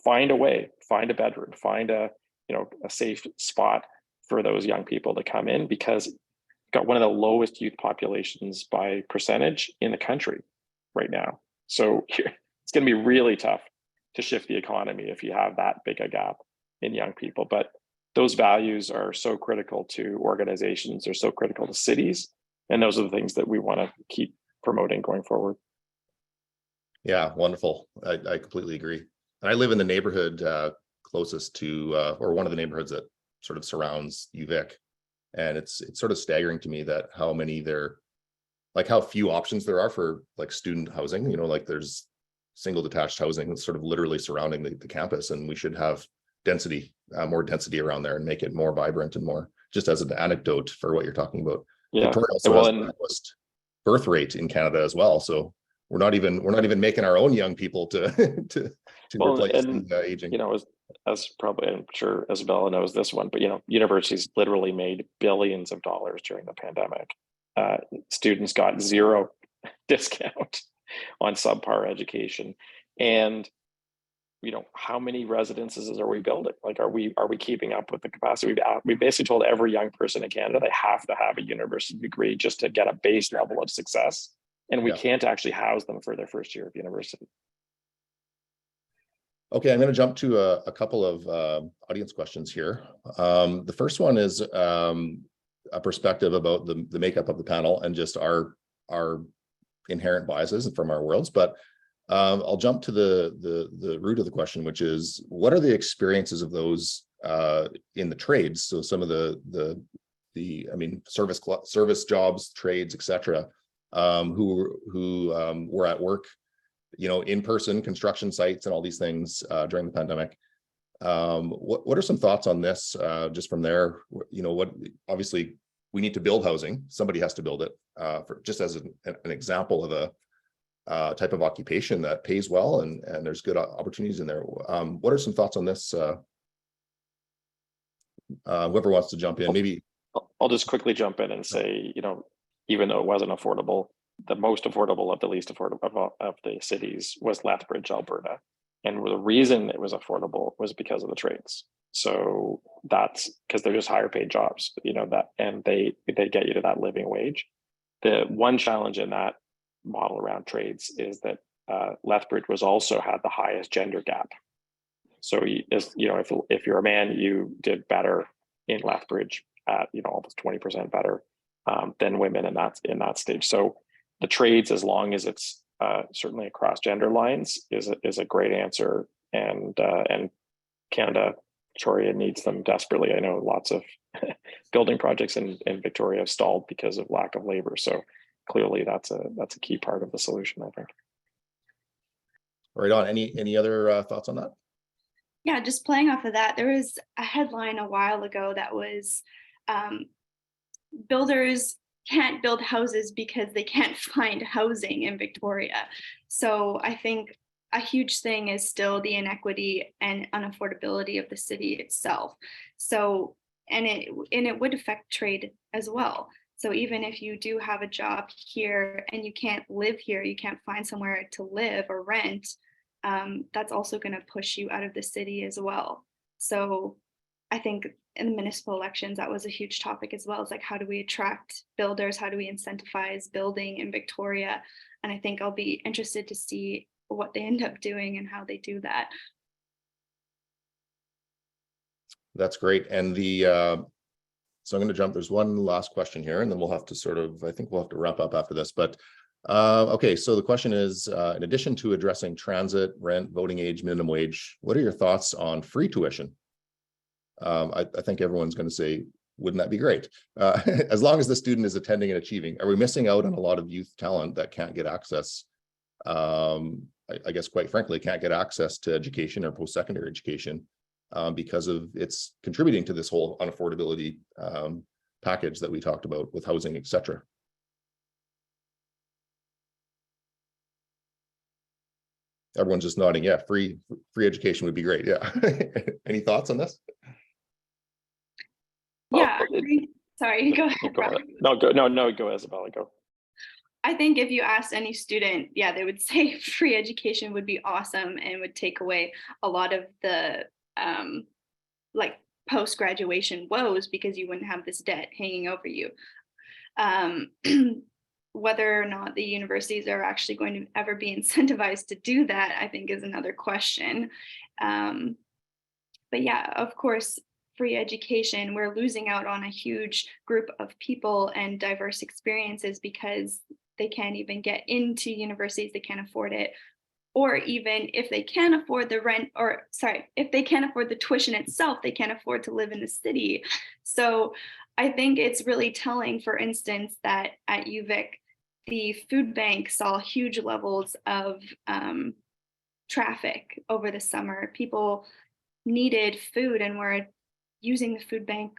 Find a way, find a bedroom, find a safe spot for those young people to come in, because you've got one of the lowest youth populations by percentage in the country right now. So it's going to be really tough to shift the economy if you have that big a gap in young people. But those values are so critical to organizations, they're so critical to cities, and those are the things that we want to keep promoting going forward. Yeah, wonderful. I completely agree. And I live in the neighborhood closest to, or one of the neighborhoods that sort of surrounds UVic. And it's sort of staggering to me that how few options there are for like student housing, like there's single detached housing sort of literally surrounding the campus, and we should have more density around there and make it more vibrant and more, just as an anecdote for what you're talking about. Yeah. Victoria also has the lowest birth rate in Canada as well. So we're not even making our own young people to to Well, replace and the aging. you know, as probably I'm sure Isabella knows this one, but you know, universities literally made billions of dollars during the pandemic. Students got zero discount on subpar education, and you know, how many residences are we building? Like, are we keeping up with the capacity? We basically told every young person in Canada they have to have a university degree just to get a base level of success, and we can't actually house them for their first year of university. Okay, I'm going to jump to a couple of audience questions here. The first one is a perspective about the makeup of the panel and just our inherent biases from our worlds. But I'll jump to the root of the question, which is, what are the experiences of those in the trades? So some of the I mean, service jobs, trades, etc., who were at work, you know, in-person construction sites and all these things during the pandemic. What are some thoughts on this just from there? You know, obviously we need to build housing. Somebody has to build it just as an example of a type of occupation that pays well and there's good opportunities in there. What are some thoughts on this? Whoever wants to jump in, maybe. I'll just quickly jump in and say, you know, even though it wasn't affordable, the most affordable of the least affordable of the cities was Lethbridge, Alberta. And the reason it was affordable was because of the trades. So that's because they're just higher paid jobs, you know, that, and they get you to that living wage. The one challenge in that model around trades is that Lethbridge was also had the highest gender gap. So you know, if you're a man, you did better in Lethbridge at, you know, almost 20% better than women in that stage. So the trades, as long as it's certainly across gender lines, is a great answer, and Canada, Victoria needs them desperately. I know lots of building projects in Victoria have stalled because of lack of labor. So clearly, that's a key part of the solution, I think. Right on. Any other thoughts on that? Yeah, just playing off of that, there was a headline a while ago that was builders can't build houses because they can't find housing in Victoria. So I think a huge thing is still the inequity and unaffordability of the city itself. So, and it would affect trade as well. So even if you do have a job here and you can't live here, you can't find somewhere to live or rent, that's also going to push you out of the city as well. So I think in the municipal elections, that was a huge topic as well. It's like, how do we attract builders? How do we incentivize building in Victoria? And I think I'll be interested to see what they end up doing and how they do that. That's great. And so I'm going to jump. There's one last question here, and then we'll have to I think we'll have to wrap up after this. But okay, so the question is, in addition to addressing transit, rent, voting age, minimum wage, what are your thoughts on free tuition? I think everyone's going to say, wouldn't that be great? As long as the student is attending and achieving. Are we missing out on a lot of youth talent that can't get access? I guess, quite frankly, can't get access to education or post-secondary education because of it's contributing to this whole unaffordability package that we talked about with housing, etc. Everyone's just nodding. Yeah, free education would be great. Yeah. Any thoughts on this? Yeah, sorry, go ahead. Go ahead. No, go, Isabella, go. I think if you asked any student, yeah, they would say free education would be awesome and would take away a lot of the like post-graduation woes, because you wouldn't have this debt hanging over you. Whether or not the universities are actually going to ever be incentivized to do that, I think, is another question. But yeah, of course, free education, we're losing out on a huge group of people and diverse experiences because they can't even get into universities, they can't afford it. Or even if they can't afford the rent, or sorry, if they can't afford the tuition itself, they can't afford to live in the city. So I think it's really telling, for instance, that at UVic, the food bank saw huge levels of traffic over the summer. People needed food and were using the food bank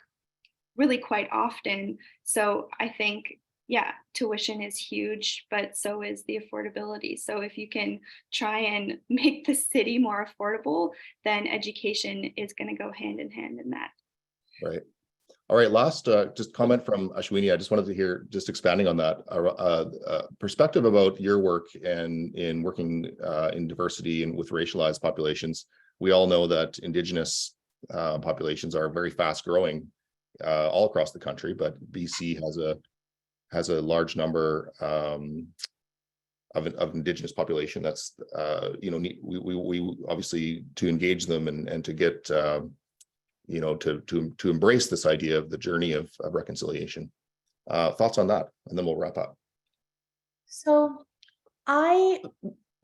really quite often. So I think, tuition is huge, but so is the affordability. So if you can try and make the city more affordable, then education is going to go hand in hand in that. Right. All right, last just comment from Ashwini. I just wanted to hear, just expanding on that, perspective about your work and in working in diversity and with racialized populations. We all know that Indigenous populations are very fast growing all across the country, but BC has a large number of Indigenous population. That's we obviously, to engage them and to get to embrace this idea of the journey of reconciliation. Thoughts on that, and then we'll wrap up. So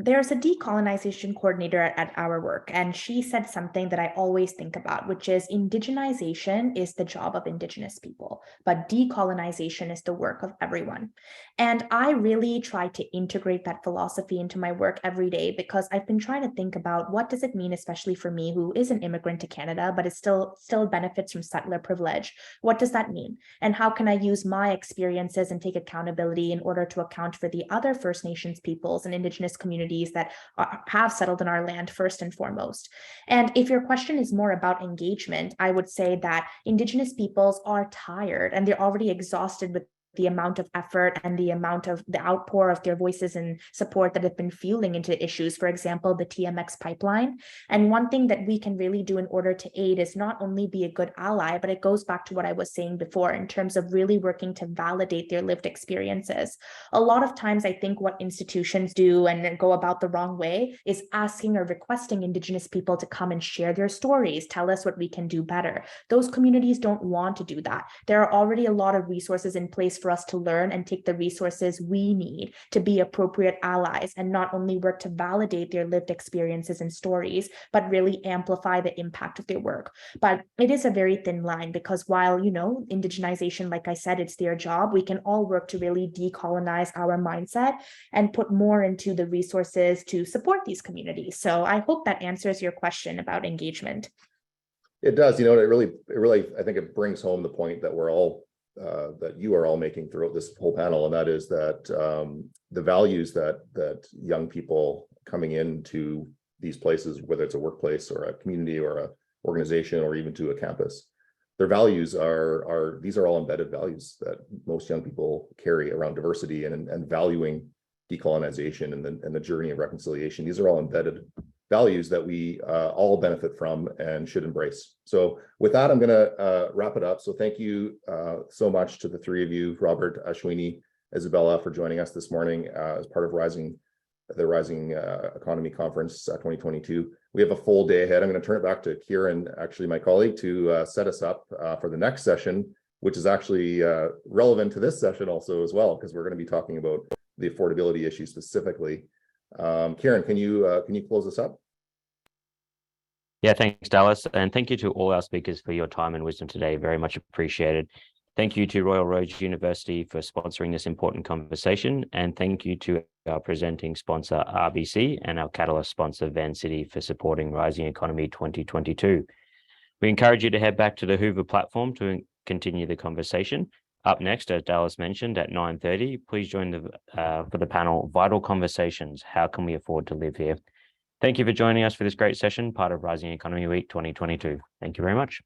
there's a decolonization coordinator at our work, and she said something that I always think about, which is indigenization is the job of Indigenous people, but decolonization is the work of everyone. And I really try to integrate that philosophy into my work every day, because I've been trying to think about what does it mean, especially for me, who is an immigrant to Canada, but it still benefits from settler privilege. What does that mean? And how can I use my experiences and take accountability in order to account for the other First Nations peoples and Indigenous communities that have settled in our land first and foremost? And if your question is more about engagement, I would say that Indigenous peoples are tired and they're already exhausted with the amount of effort and the amount of the outpour of their voices and support that have been fueling into issues, for example, the TMX pipeline. And one thing that we can really do in order to aid is not only be a good ally, but it goes back to what I was saying before in terms of really working to validate their lived experiences. A lot of times, I think what institutions do and go about the wrong way is asking or requesting Indigenous people to come and share their stories, tell us what we can do better. Those communities don't want to do that. There are already a lot of resources in place for us to learn and take the resources we need to be appropriate allies and not only work to validate their lived experiences and stories, but really amplify the impact of their work. But it is a very thin line, because while, indigenization, like I said, it's their job, we can all work to really decolonize our mindset and put more into the resources to support these communities. So I hope that answers your question about engagement. It does. It really, I think it brings home the point that that you are all making throughout this whole panel, and that is that the values that young people coming into these places, whether it's a workplace or a community or a organization or even to a campus, their values these are all embedded values that most young people carry around diversity and valuing decolonization and the journey of reconciliation. These are all embedded values that we all benefit from and should embrace. So with that, I'm going to wrap it up. So thank you so much to the three of you, Robert, Ashwini, Isabella, for joining us this morning as part of the Rising Economy Conference 2022. We have a full day ahead. I'm going to turn it back to Kieran, actually my colleague, to set us up for the next session, which is actually relevant to this session also as well, because we're going to be talking about the affordability issue specifically. Kieran, can you close us up? Yeah, thanks, Dallas. And thank you to all our speakers for your time and wisdom today. Very much appreciated. Thank you to Royal Roads University for sponsoring this important conversation. And thank you to our presenting sponsor, RBC, and our Catalyst sponsor, Vancity, for supporting Rising Economy 2022. We encourage you to head back to the Hoover platform to continue the conversation. Up next, as Dallas mentioned, at 9:30, please join for the panel, Vital Conversations, How Can We Afford to Live Here? Thank you for joining us for this great session, part of Rising Economy Week 2022. Thank you very much.